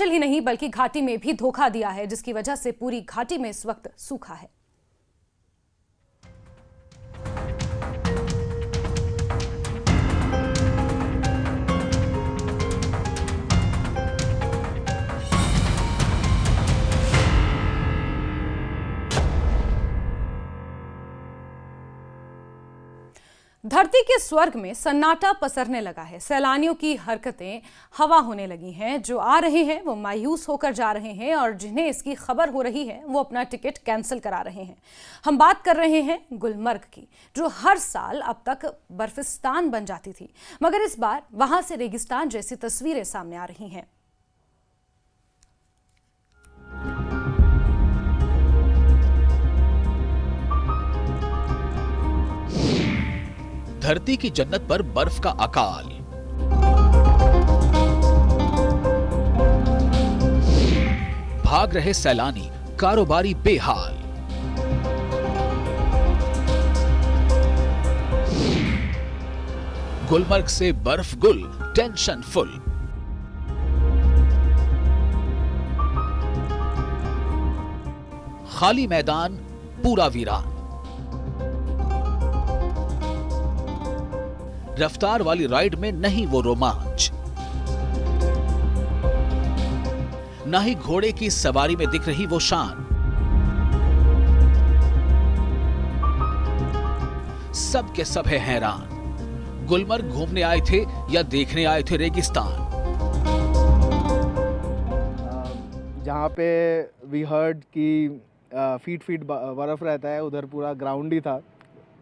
हिमाचल ही नहीं बल्कि घाटी में भी धोखा दिया है, जिसकी वजह से पूरी घाटी में इस वक्त सूखा है। धरती के स्वर्ग में सन्नाटा पसरने लगा है। सैलानियों की हरकतें हवा होने लगी हैं। जो आ रहे हैं वो मायूस होकर जा रहे हैं और जिन्हें इसकी खबर हो रही है वो अपना टिकट कैंसिल करा रहे हैं। हम बात कर रहे हैं गुलमर्ग की, जो हर साल अब तक बर्फिस्तान बन जाती थी, मगर इस बार वहां से रेगिस्तान जैसी तस्वीरें सामने आ रही हैं। धरती की जन्नत पर बर्फ का अकाल। भाग रहे सैलानी, कारोबारी बेहाल। गुलमर्ग से बर्फ गुल, टेंशन फुल। खाली मैदान, पूरा वीरान। रफ्तार वाली राइड में नहीं वो रोमांच, ना ही घोड़े की सवारी में दिख रही वो शान। सब के सब है हैरान। गुलमर्ग घूमने आए थे या देखने आए थे रेगिस्तान? जहाँ पे वी हर्ड कि फीट फीट बर्फ रहता है, उधर पूरा ग्राउंड ही था।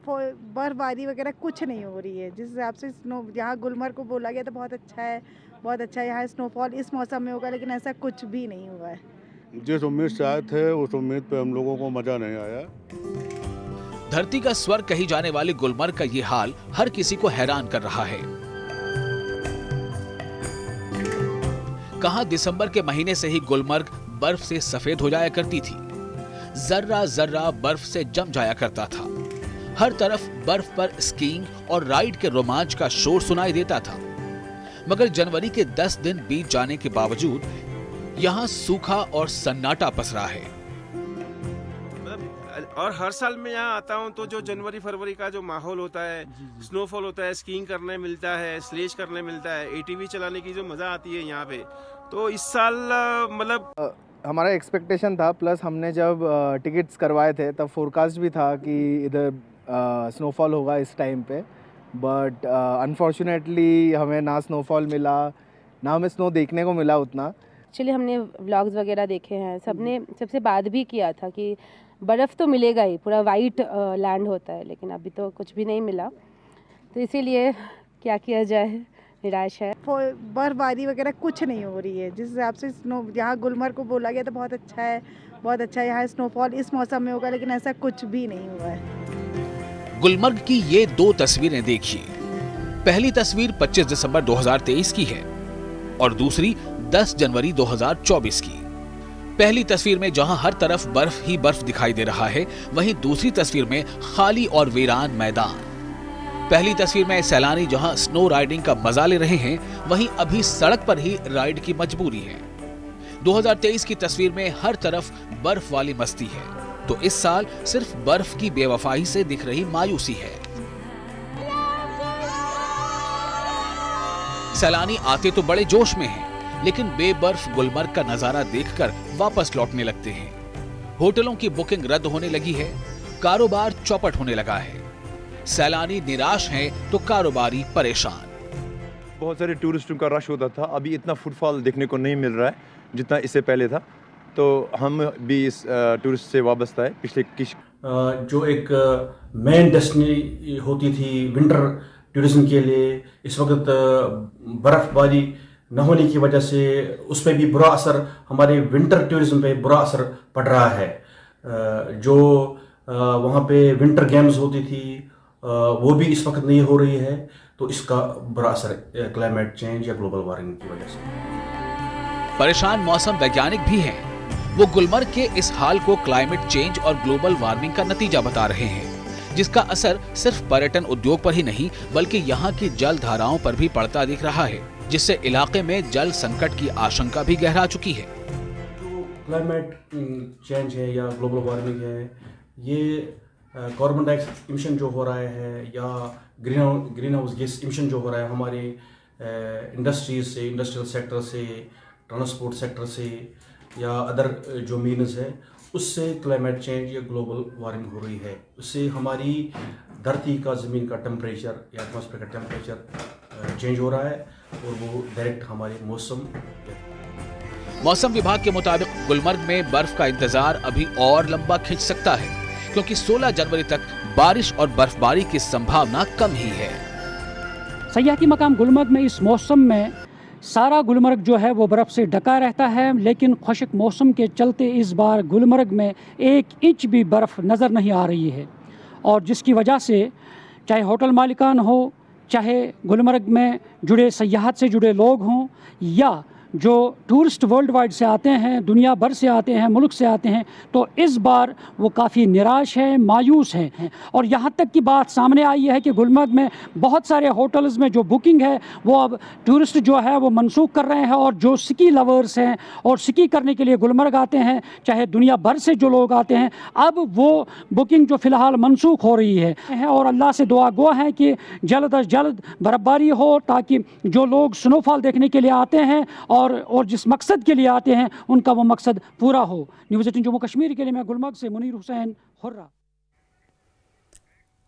बर्फबारी वगैरह कुछ नहीं हो रही है। जिस हिसाब से स्नो यहाँ गुलमर्ग को बोला गया तो बहुत अच्छा है, बहुत अच्छा है। यहाँ स्नोफॉल इस मौसम में होगा, लेकिन ऐसा कुछ भी नहीं हुआ है। जिस उम्मीद से आए थे उस उम्मीद पे हम लोगों को मजा नहीं आया। धरती का स्वर्ग कही जाने वाले गुलमर्ग का ये हाल हर किसी को हैरान कर रहा है। कहां दिसंबर के महीने से ही गुलमर्ग बर्फ से सफेद हो जाया करती थी, जर्रा जर्रा बर्फ से जम जाया करता था। हर तरफ बर्फ पर स्कीइंग और राइड के रोमांच का शोर सुनाई देता था। मगर जनवरी के 10 दिन बीत जाने के बावजूद यहाँ सूखा और सन्नाटा पसरा है। और हर साल मैं यहाँ आता हूँ तो जो जनवरी फरवरी का जो माहौल होता है, स्नोफॉल होता है, स्कीइंग करने मिलता है, स्लेज करने मिलता है, एटीवी चलाने की जो मजा आती है यहाँ पे, तो इस साल मतलब हमारा एक्सपेक्टेशन था। प्लस हमने जब टिकट्स करवाए थे तब फोरकास्ट भी था कि इधर स्नोफॉल होगा इस टाइम पे, बट अनफॉर्चुनेटली हमें ना स्नोफॉल मिला, ना हमें स्नो देखने को मिला उतना। एक्चुअली हमने व्लॉग्स वगैरह देखे हैं, सबने सबसे बात भी किया था कि बर्फ़ तो मिलेगा ही, पूरा वाइट लैंड होता है, लेकिन अभी तो कुछ भी नहीं मिला। तो इसीलिए क्या किया जाए, निराश है। बर्फबारी वगैरह कुछ नहीं हो रही है। जिस हिसाब से स्नो यहाँ गुलमर्ग को बोला गया तो बहुत अच्छा है, बहुत अच्छा है। यहाँ स्नोफॉल इस मौसम में होगा, लेकिन ऐसा कुछ भी नहीं हुआ है। गुलमर्ग की ये दो तस्वीरें देखिए। पहली तस्वीर 25 दिसंबर 2023 की है और दूसरी 10 जनवरी 2024 की। पहली तस्वीर में जहां हर तरफ बर्फ ही बर्फ दिखाई दे रहा है, वहीं दूसरी तस्वीर में खाली और वीरान मैदान। पहली तस्वीर में सैलानी जहां स्नो राइडिंग का मजा ले रहे हैं, वहीं अभी सड़क पर ही राइड की मजबूरी है। 2023 की तस्वीर में हर तरफ बर्फ वाली मस्ती है, तो इस साल सिर्फ बर्फ की बेवफाई से दिख रही मायूसी है। सैलानी आते तो बड़े जोश में हैं, लेकिन बेबर्फ गुलमर्ग का नजारा देखकर वापस लौटने लगते हैं। होटलों की बुकिंग रद्द होने लगी है, कारोबार चौपट होने लगा है। सैलानी निराश हैं तो कारोबारी परेशान। बहुत सारे टूरिस्टों का रश होता था, अभी इतना फुटफॉल देखने को नहीं मिल रहा है जितना इससे पहले था। तो हम भी इस टूरिस्ट से वाबस्ता है। पिछले जो एक मेन डेस्टिनी होती थी विंटर टूरिज्म के लिए, इस वक्त बर्फबारी न होने की वजह से उस पर भी बुरा असर, हमारे विंटर टूरिज्म पे बुरा असर पड़ रहा है। जो वहाँ पे विंटर गेम्स होती थी वो भी इस वक्त नहीं हो रही है, तो इसका बुरा असर क्लाइमेट चेंज या ग्लोबल वार्मिंग की वजह से। परेशान मौसम वैज्ञानिक भी हैं। वो गुलमर्ग के इस हाल को क्लाइमेट चेंज और ग्लोबल वार्मिंग का नतीजा बता रहे हैं, जिसका असर सिर्फ पर्यटन उद्योग पर ही नहीं बल्कि यहाँ की जल धाराओं पर भी पड़ता दिख रहा है। जिससे इलाके में जल संकट की आशंका भी गहरा चुकी है। जो क्लाइमेट चेंज है या ग्लोबल वार्मिंग है, ये कार्बन डाइऑक्साइड इमिशन जो हो रहा है या ग्रीन हाउस गैस इमिशन जो हो रहा है हमारे इंडस्ट्रीज से, इंडस्ट्रियल सेक्टर से, ट्रांसपोर्ट सेक्टर से या अदर जो मीन्स है, उससे क्लाइमेट चेंज या ग्लोबल वार्मिंग हो रही है। उससे हमारी धरती का, ज़मीन का टेम्परेचर या एटमॉस्फेयर का टेम्परेचर चेंज हो रहा है और वो डायरेक्ट हमारे मौसम विभाग के मुताबिक गुलमर्ग में बर्फ का इंतजार अभी और लंबा खिंच सकता है, क्योंकि 16 जनवरी तक बारिश और बर्फबारी की संभावना कम ही है। सयाहती मकाम गुलमर्ग में इस मौसम में सारा गुलमर्ग जो है वो बर्फ़ से ढका रहता है, लेकिन खुश्क मौसम के चलते इस बार गुलमर्ग में 1 इंच भी बर्फ़ नज़र नहीं आ रही है, और जिसकी वजह से चाहे होटल मालिकान हो, चाहे गुलमर्ग में जुड़े सयाहत से जुड़े लोग हों या जो टूरिस्ट वर्ल्ड वाइड से आते हैं, दुनिया भर से आते हैं, मुल्क से आते हैं, तो इस बार वो काफ़ी निराश है, मायूस हैं। और यहाँ तक की बात सामने आई है कि गुलमर्ग में बहुत सारे होटल्स में जो बुकिंग है वो अब टूरिस्ट जो है वो मनसूख कर रहे हैं, और जो स्की लवर्स हैं और स्की करने के लिए गुलमर्ग आते हैं, चाहे दुनिया भर से जो लोग आते हैं, अब वो बुकिंग जो फ़िलहाल मनसूख हो रही है। और अल्लाह से दुआ गो है कि जल्द अज जल्द बर्फबारी हो, ताकि जो लोग स्नोफॉल देखने के लिए आते हैं और जिस मकसद के लिए आते हैं उनका वो मकसद पूरा हो। न्यूज़ 18 जम्मू कश्मीर के लिए मैं गुलमर्ग से मुनीर हुसैन, हुर्रा।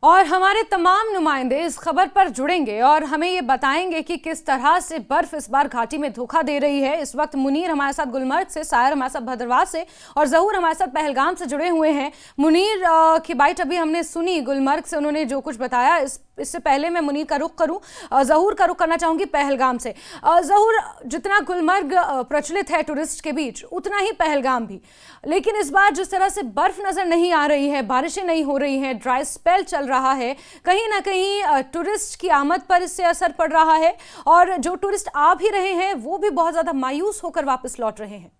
और हमारे तमाम नुमाइंदे इस खबर पर जुड़ेंगे और हमें ये बताएंगे कि किस तरह से बर्फ इस बार घाटी में धोखा दे रही है। इस वक्त मुनीर हमारे साथ गुलमर्ग से, सायर हमारे साथ भद्रवाह से और जहूर हमारे साथ पहलगाम से जुड़े हुए हैं। मुनीर की बाइट अभी हमने सुनी गुलमर्ग से, उन्होंने जो कुछ बताया। इससे पहले मैं मुनीर का रुख करूं, जहूर का रुख करना चाहूंगी पहलगाम से। जहूर, जितना गुलमर्ग प्रचलित है टूरिस्ट के बीच, उतना ही पहलगाम भी, लेकिन इस बार जिस तरह से बर्फ नजर नहीं आ रही है, बारिशें नहीं हो रही हैं, ड्राई स्पेल चल रहा है, कहीं ना कहीं टूरिस्ट की आमद पर इससे असर पड़ रहा है, और जो टूरिस्ट आ भी रहे हैं वो भी बहुत ज्यादा मायूस होकर वापस लौट रहे हैं।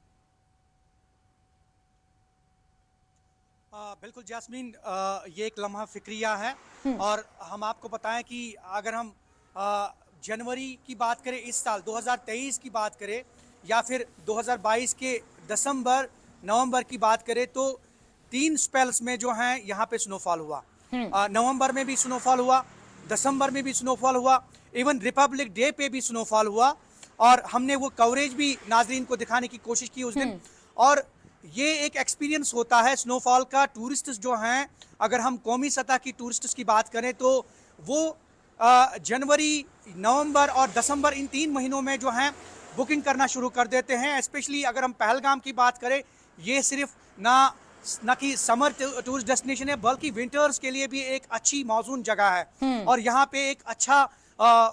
बिल्कुल जैस्मीन, ये एक लम्हा फिक्रिया है, और हम आपको बताएं कि अगर हम जनवरी की बात करें, इस साल 2023 की बात करें, या फिर 2022 के दिसंबर नवंबर की बात करें, तो 3 स्पेल्स में जो है यहाँ पे स्नोफॉल हुआ। नवंबर में भी स्नोफॉल हुआ, दिसंबर में भी स्नोफॉल हुआ, इवन रिपब्लिक डे पे भी स्नोफॉल हुआ, और हमने वो कवरेज भी नाजरीन को दिखाने की कोशिश की उस दिन। और ये एक एक्सपीरियंस होता है स्नोफॉल का। टूरिस्ट जो हैं, अगर हम कौमी सतह की टूरिस्ट की बात करें, तो वो जनवरी, नवंबर और दिसंबर, इन 3 महीनों में जो हैं बुकिंग करना शुरू कर देते हैं। स्पेशली अगर हम पहलगाम की बात करें, ये सिर्फ ना कि समर टूरिस्ट डेस्टिनेशन है, बल्कि विंटर्स के लिए भी एक अच्छी मौजून जगह है, और यहाँ पे एक अच्छा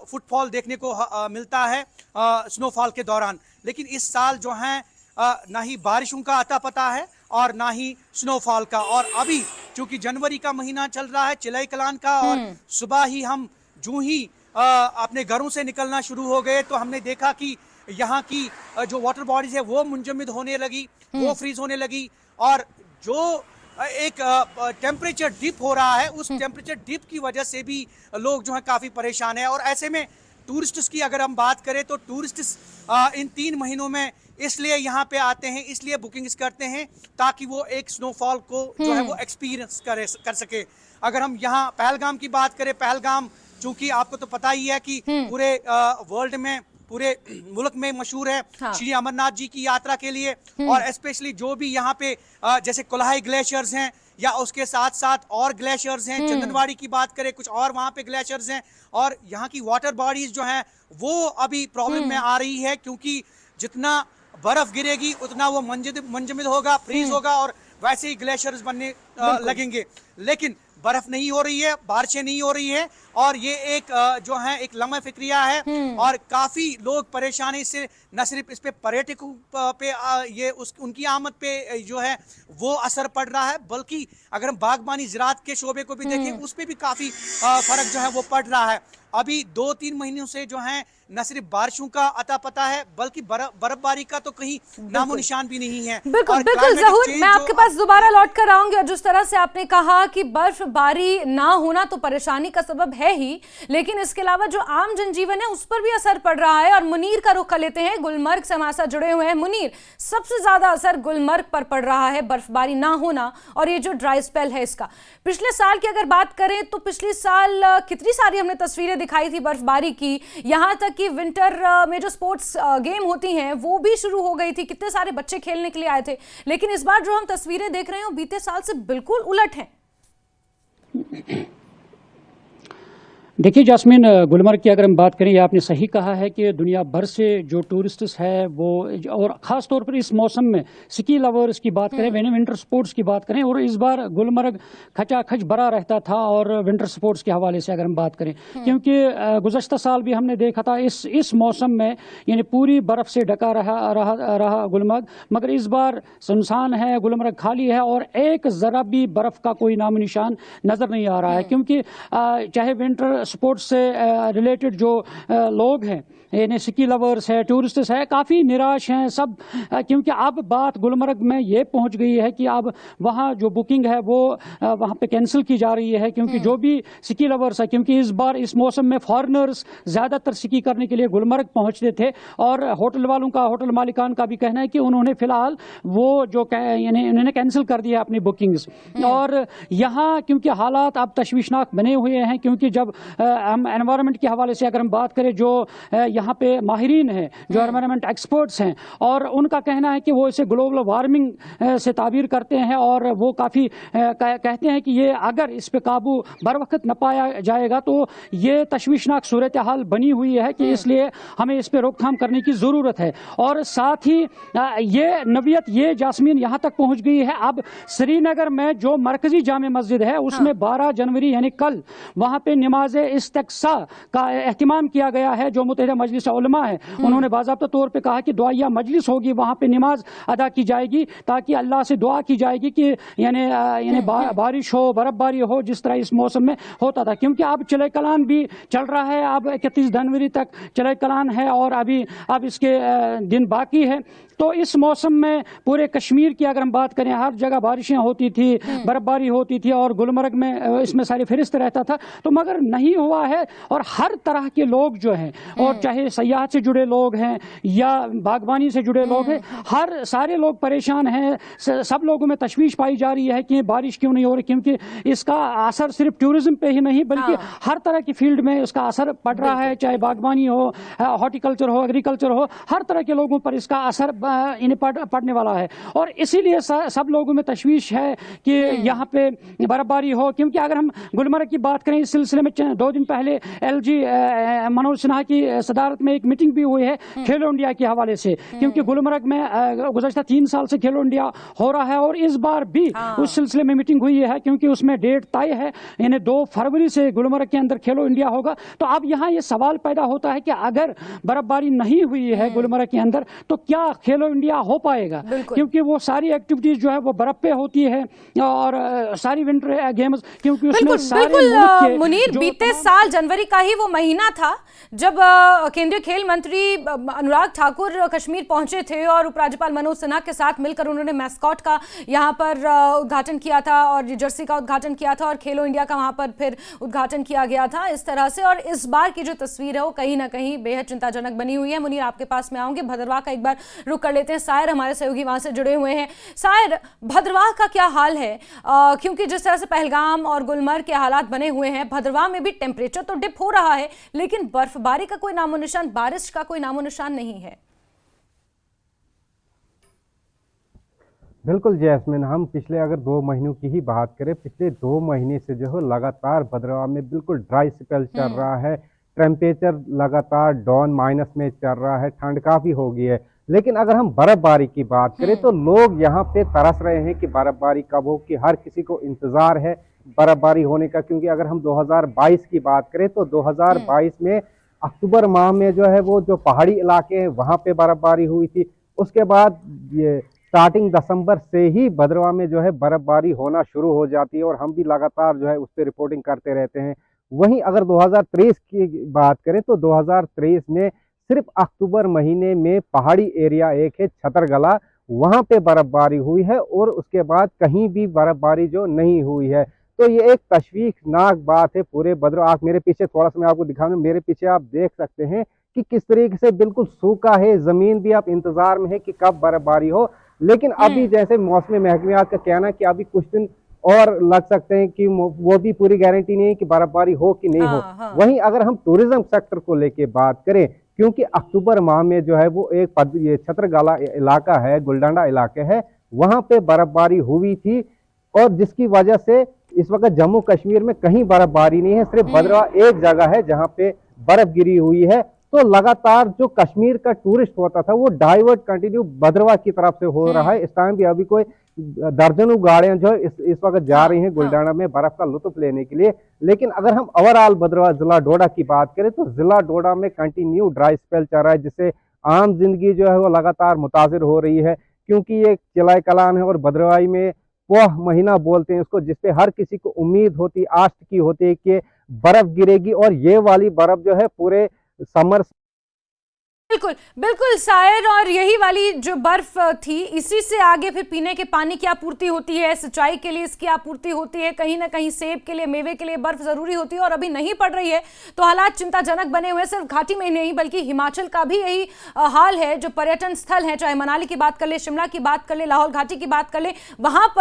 फुटफॉल देखने को मिलता है स्नोफॉल के दौरान। लेकिन इस साल जो है ना ही बारिशों का अता पता है और ना ही स्नोफॉल का। और अभी चूंकि जनवरी का महीना चल रहा है, चिलाई कलान का, और सुबह ही हम जूं ही अपने घरों से निकलना शुरू हो गए, तो हमने देखा कि यहाँ की जो वाटर बॉडीज है वो मुंजमद होने लगी, वो फ्रीज होने लगी, और जो एक टेम्परेचर डिप हो रहा है, उस टेम्परेचर डिप की वजह से भी लोग जो है काफ़ी परेशान है। और ऐसे में टूरिस्ट्स की अगर हम बात करें, तो टूरिस्ट्स इन 3 महीनों में इसलिए यहाँ पे आते हैं, इसलिए बुकिंग्स करते हैं, ताकि वो एक स्नोफॉल को जो है वो एक्सपीरियंस कर सके। अगर हम यहाँ पहलगाम की बात करें, पहलगाम चूंकि आपको तो पता ही है कि पूरे वर्ल्ड में, पूरे मुल्क में मशहूर है श्री अमरनाथ जी की यात्रा के लिए, और स्पेशली जो भी यहाँ पे जैसे कोलाहाई ग्लेशियर्स हैं, या उसके साथ साथ और ग्लेशियर्स हैं, चंदनवाड़ी की बात करें, कुछ और वहाँ पे ग्लेशियर्स हैं, और यहाँ की वाटर बॉडीज जो हैं वो अभी प्रॉब्लम में आ रही है, क्योंकि जितना बर्फ गिरेगी उतना वो मंजमिद होगा, फ्रीज होगा, और वैसे ही ग्लेशियर्स बनने लगेंगे। लेकिन बर्फ नहीं हो रही है, बारिशें नहीं हो रही है, और ये एक जो है एक लम्हा फिक्रिया है, और काफी लोग परेशान है इससे। न सिर्फ इस पे पर्यटकों पे ये उनकी आमद पे जो है वो असर पड़ रहा है, बल्कि अगर हम बागबानी ज़राअत के शोबे को भी देखें, उस पे भी काफी फर्क जो है वो पड़ रहा है। अभी 2-3 महीनों से जो है न सिर्फ बारिशों का अता पता है, बल्कि बर्फबारी का तो कहीं नामो निशान भी नहीं है। बिल्कुल बिल्कुल ज़हूर, मैं आपके पास दोबारा लौट कर आऊंगी। और जिस तरह से आपने कहा कि बर्फबारी ना होना तो परेशानी का सबब है है ही, लेकिन इसके अलावा जो आम जनजीवन है उस पर भी असर पड़ रहा है। और मुनीर का रुख कर लेते हैं, गुलमर्ग से हमारे साथ जुड़े हुए हैं। मुनीर, सबसे ज्यादा असर गुलमर्ग पर पड़ रहा है बर्फबारी ना होना और ये जो ड्राई स्पेल है इसका। पिछले साल की अगर बात करें तो पिछले साल कितनी सारी हमने तस्वीरें दिखाई थी बर्फबारी की, यहाँ तक कि विंटर में जो स्पोर्ट्स गेम होती हैं वो भी शुरू हो गई थी, कितने सारे बच्चे खेलने के लिए आए थे। लेकिन इस बार जो हम तस्वीरें देख रहे हैं वो बीते साल से बिल्कुल उलट हैं। देखिए जास्मीन, गुलमर्ग की अगर हम बात करें, ये आपने सही कहा है कि दुनिया भर से जो टूरिस्ट्स है वो, और ख़ास तौर पर इस मौसम में स्की लवर्स की बात करें, विंटर स्पोर्ट्स की बात करें, और इस बार गुलमर्ग खचाखच भरा रहता था। और विंटर स्पोर्ट्स के हवाले से अगर हम बात करें, क्योंकि गुज़श्ता साल भी हमने देखा था इस मौसम में यानी पूरी बर्फ़ से ढका रहा गुलमर्ग, मगर इस बार सुनसान है, गुलमर्ग खाली है और एक ज़रा भी बर्फ़ का कोई नामो निशान नज़र नहीं आ रहा है। क्योंकि चाहे विंटर स्पोर्ट्स से रिलेटेड जो लोग हैं, यानी स्की लवर्स है, टूरिस्ट्स है, काफ़ी निराश हैं सब, क्योंकि अब बात गुलमर्ग में ये पहुंच गई है कि अब वहाँ जो बुकिंग है वो वहाँ पे कैंसिल की जा रही है। क्योंकि जो भी स्की लवर्स है, क्योंकि इस बार इस मौसम में फॉरेनर्स ज़्यादातर स्की करने के लिए गुलमर्ग पहुँचते थे, और होटल वालों का, होटल मालिकान का भी कहना है कि उन्होंने फ़िलहाल वो जो यानी उन्होंने कैंसिल कर दिया अपनी बुकिंग्स। और यहाँ क्योंकि हालात अब तशवीशनाक बने हुए हैं, क्योंकि जब हम एनवायरनमेंट के हवाले से अगर हम बात करें, जो यहाँ पे माहिरीन हैं, जो एनवायरनमेंट एक्सपर्ट्स हैं, और उनका कहना है कि वो इसे ग्लोबल वार्मिंग से ताबीर करते हैं, और वो काफ़ी कहते हैं कि ये अगर इस पे काबू बर वक्त न पाया जाएगा तो ये तशवीशनाक सूरत हाल बनी हुई है कि इसलिए हमें इस पे रोकथाम करने की ज़रूरत है। और साथ ही ये नवियत ये जास्मीन यहाँ तक पहुँच गई है, अब श्रीनगर में जो मरकजी जामे मस्जिद है उसमें 12 जनवरी यानी कल वहाँ पे नमाज इस्तिक्सा का एहतिमाम किया गया है। जो मुत्तहिदा मजलिस उलमा है उन्होंने बाज़ाब्ता तौर पे कहा कि दुआया मजलिस होगी, वहाँ पे नमाज अदा की जाएगी, ताकि अल्लाह से दुआ की जाएगी कि यानी बारिश हो, बर्फबारी हो, जिस तरह इस मौसम में होता था। क्योंकि अब चले कलान भी चल रहा है, अब 31 जनवरी तक चले कलान है और अब इसके दिन बाकी है। तो इस मौसम में पूरे कश्मीर की अगर हम बात करें, हर जगह बारिशें होती थी, बर्फबारी होती थी, और गुलमर्ग में इसमें सारी फहरिस्त रहता था, तो मगर नहीं हुआ है। और हर तरह के लोग जो हैं, और चाहे सयाहत से जुड़े लोग हैं या बागवानी से जुड़े लोग हैं, सारे लोग परेशान हैं। सब लोगों में तशवीश पाई जा रही है कि बारिश क्यों नहीं हो रही, क्योंकि इसका असर सिर्फ टूरिज्म पे ही नहीं बल्कि हर तरह की फील्ड में इसका असर पड़ रहा है, चाहे बागवानी हो, हॉर्टिकल्चर हो, एग्रीकल्चर हो, हर तरह के लोगों पर इसका असर इन्हें पड़ने वाला है। और इसीलिए सब लोगों में तशवीश है कि यहाँ पे बर्फबारी हो। क्योंकि अगर हम गुलमर्ग की बात करें, इस सिलसिले में 2 दिन पहले LG मनोज सिन्हा की सदारत में एक मीटिंग भी हुई है खेलो इंडिया के हवाले से, क्योंकि गुलमर्ग में गुज़श्ता 3 साल से खेलो इंडिया हो रहा है, और इस बार भी उस सिलसिले में मीटिंग हुई है, क्योंकि उसमें डेट तय है, यानी 2 फरवरी से गुलमर्ग के अंदर खेलो इंडिया होगा। तो अब यहाँ ये सवाल पैदा होता है कि अगर बर्फबारी नहीं हुई है गुलमर्ग के अंदर तो क्या खेलो इंडिया हो पाएगा, क्योंकि वो सारी एक्टिविटीज जो है वो बर्फ पे होती है, और सारी विंटर गेम्स, क्योंकि उसमें सारे मुनीर, बीते साल जनवरी का ही वो महीना था जब केंद्रीय खेल मंत्री अनुराग ठाकुर कश्मीर पहुंचे थे, और उपराज्यपाल मनोज सिन्हा के साथ मिलकर उन्होंने मैस्कॉट का यहाँ पर उद्घाटन किया था, और जर्सी का उद्घाटन किया था, और खेलो इंडिया का वहाँ पर फिर उद्घाटन किया गया था इस तरह से। और इस बार की जो तस्वीर है वो कहीं ना कहीं बेहद चिंताजनक बनी हुई है। मुनीर, आपके पास में आऊंगे, भद्रवाह का एक बार रुक कर लेते हैं। सायर हमारे सहयोगी वहाँ से जुड़े हुए हैं। सायर, भद्रवाह का क्या हाल है? क्योंकि जिस तरह से पहलगाम और गुलमर्ग के हालात बने हुए हैं, भद्रवाह में भी टेम्परेचर तो डिप हो रहा है, लेकिन बर्फबारी का कोई नामो निशान, बारिश का कोई नामो निशान नहीं है। बिल्कुल जैस्मिन, हम पिछले अगर 2 महीनों की ही बात करें, पिछले 2 महीने से जो है लगातार भद्रवाह में बिल्कुल ड्राई स्पेल चल रहा है। टेम्परेचर लगातार डाउन माइनस में चल रहा है, ठंड काफ़ी हो गई है। लेकिन अगर हम बर्फबारी की बात करें तो लोग यहाँ पे तरस रहे हैं कि बर्फबारी कब हो, कि हर किसी को इंतज़ार है बर्फबारी होने का। क्योंकि अगर हम 2022 की बात करें तो 2022 में अक्टूबर माह में जो है वो जो पहाड़ी इलाके हैं वहाँ पे बर्फबारी हुई थी। उसके बाद ये स्टार्टिंग दिसंबर से ही भद्रवाह में जो है बर्फबारी होना शुरू हो जाती है, और हम भी लगातार जो है उस पर रिपोर्टिंग करते रहते हैं। वहीं अगर 2023 की बात करें तो 2023 में सिर्फ अक्टूबर महीने में पहाड़ी एरिया एक है छतरगला, वहाँ पे बर्फबारी हुई है, और उसके बाद कहीं भी बर्फबारी जो नहीं हुई है। तो ये एक तशवीशनाक बात है पूरे भद्रवाह। आप मेरे पीछे थोड़ा सा मैं आपको दिखाऊंगा, मेरे पीछे आप देख सकते हैं कि किस तरीके से बिल्कुल सूखा है, जमीन भी आप इंतजार में है कि कब बर्फबारी हो। लेकिन अभी जैसे मौसमी महकमियात का कहना है कि अभी कुछ दिन और लग सकते हैं कि वो भी पूरी गारंटी नहीं है कि बर्फबारी हो कि नहीं हो। वहीं अगर हम टूरिज्म सेक्टर को लेके बात करें, क्योंकि अक्टूबर माह में जो है वो एक ये छत्रगाला इलाका है, गुलडंडा इलाके है, वहां पे बर्फबारी हुई थी और जिसकी वजह से इस वक्त जम्मू कश्मीर में कहीं बर्फबारी नहीं है, सिर्फ भद्रवाह एक जगह है जहां पे बर्फ गिरी हुई है। तो लगातार जो कश्मीर का टूरिस्ट होता था वो डाइवर्ट कंटिन्यू भद्रवाह की तरफ से हो रहा है। इस टाइम भी अभी कोई दर्जनों गाड़ियां जो है इस वक्त जा रही हैं गुलडाना में बर्फ का लुत्फ लेने के लिए। लेकिन अगर हम ओवरऑल भद्रवाह जिला डोडा की बात करें तो जिला डोडा में कंटिन्यू ड्राई स्पेल चल रहा है, जिससे आम जिंदगी जो है वो लगातार मुतासिर हो रही है। क्योंकि ये चिलाए कलान है और भद्रवाही में पोह महीना बोलते हैं उसको, जिसपे हर किसी को उम्मीद होती, आश की होती है कि बर्फ गिरेगी और ये वाली बर्फ जो है पूरे समर। बिल्कुल बिल्कुल शायर, और यही वाली जो बर्फ थी इसी से आगे फिर पीने के पानी की आपूर्ति होती है, सिंचाई के लिए इसकी आपूर्ति होती है, कहीं ना कहीं सेब के लिए, मेवे के लिए बर्फ जरूरी होती है और अभी नहीं पड़ रही है तो हालात चिंताजनक बने हुए हैं। सिर्फ घाटी में नहीं बल्कि हिमाचल का भी यही हाल है। जो पर्यटन स्थल है, चाहे मनाली की बात कर ले, शिमला की बात कर ले, लाहौल घाटी की बात कर ले, वहां पर